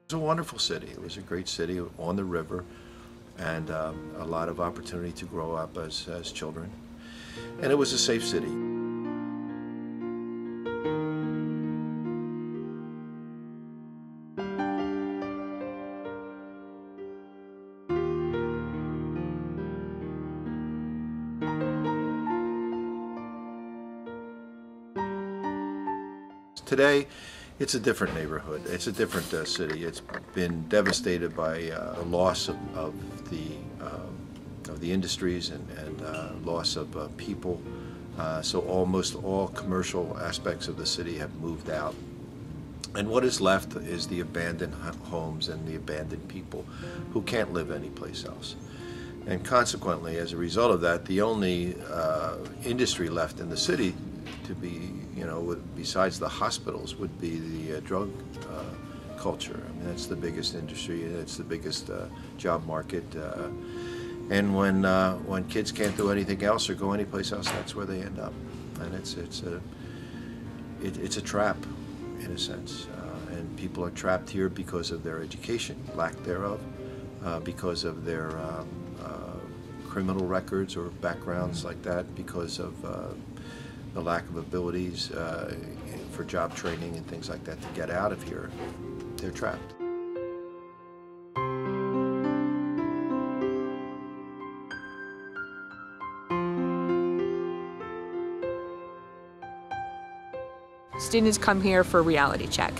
It was a wonderful city. It was a great city on the river, and a lot of opportunity to grow up as children. And it was a safe city. Today, it's a different neighborhood. It's a different city. It's been devastated by a loss of the industries and loss of people. So almost all commercial aspects of the city have moved out. And what is left is the abandoned homes and the abandoned people who can't live anyplace else. And consequently, as a result of that, the only industry left in the city to be, besides the hospitals, would be the drug culture. I mean, that's the biggest industry, and it's the biggest job market. And when kids can't do anything else or go anyplace else, that's where they end up. And it's a trap, in a sense. And people are trapped here because of their education, lack thereof, because of their criminal records or backgrounds like that, because of the lack of abilities for job training and things like that to get out of here. They're trapped. Students come here for a reality check.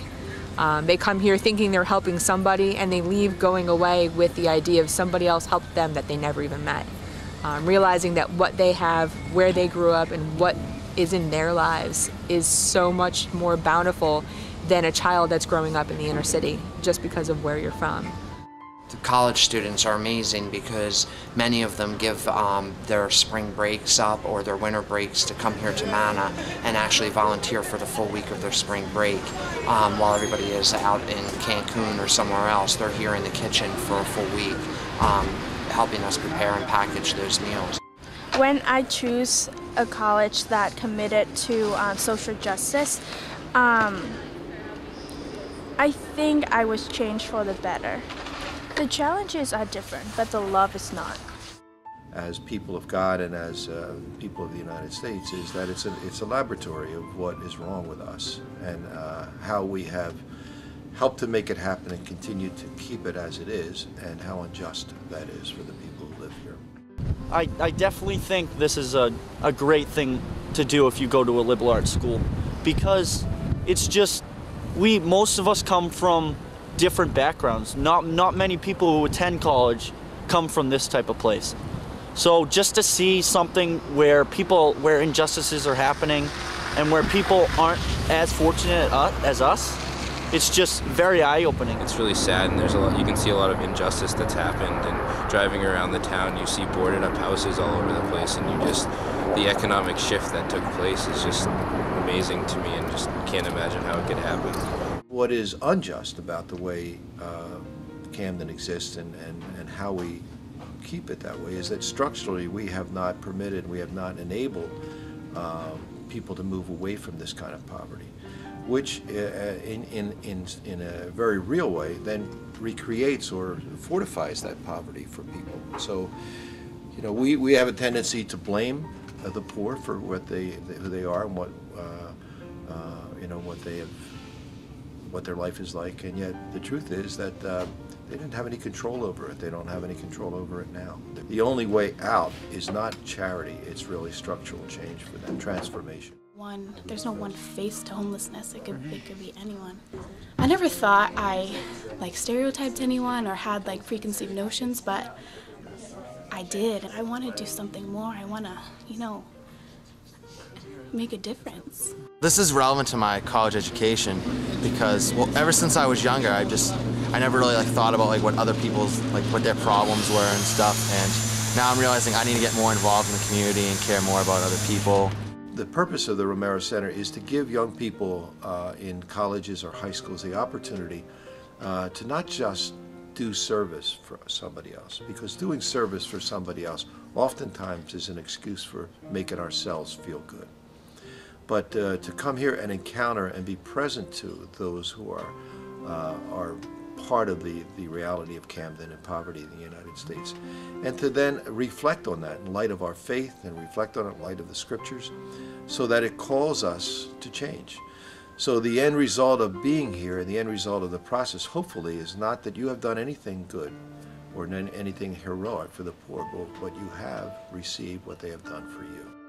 They come here thinking they're helping somebody, and they leave going away with the idea of somebody else helped them that they never even met. Realizing that what they have, where they grew up, and what is in their lives is so much more bountiful than a child that's growing up in the inner city just because of where you're from. The college students are amazing because many of them give their spring breaks up or their winter breaks to come here to Mana and actually volunteer for the full week of their spring break. While everybody is out in Cancun or somewhere else, they're here in the kitchen for a full week, helping us prepare and package those meals. When I choose a college that committed to social justice, I think I was changed for the better. The challenges are different, but the love is not. As people of God and as people of the United States, is that it's a laboratory of what is wrong with us and how we have helped to make it happen and continue to keep it as it is, and how unjust that is for the people who live here. I definitely think this is a great thing to do if you go to a liberal arts school, because it's just, most of us come from different backgrounds. Not many people who attend college come from this type of place. So just to see something where injustices are happening and where people aren't as fortunate as us, it's just very eye-opening. It's really sad, and you can see a lot of injustice that's happened, and driving around the town you see boarded up houses all over the place, and the economic shift that took place is just amazing to me, and just can't imagine how it could happen. What is unjust about the way Camden exists and how we keep it that way is that structurally we have not permitted, we have not enabled people to move away from this kind of poverty, which in a very real way then recreates or fortifies that poverty for people. So, we have a tendency to blame the poor for who they are and what their life is like, and yet the truth is that they didn't have any control over it. They don't have any control over it now. The only way out is not charity, it's really structural change for them, transformation. There's no one face to homelessness. It could be anyone. I never thought I stereotyped anyone or had preconceived notions, but I did. I want to do something more. I want to, make a difference. This is relevant to my college education because, ever since I was younger, I never really thought about what other people's, what their problems were and stuff, and now I'm realizing I need to get more involved in the community and care more about other people. The purpose of the Romero Center is to give young people in colleges or high schools the opportunity to not just do service for somebody else, because doing service for somebody else oftentimes is an excuse for making ourselves feel good. But to come here and encounter and be present to those who are part of the reality of Camden and poverty in the United States, and to then reflect on that in light of our faith and reflect on it in light of the scriptures, so that it calls us to change. So the end result of being here and the end result of the process, hopefully, is not that you have done anything good or anything heroic for the poor, but you have received what they have done for you.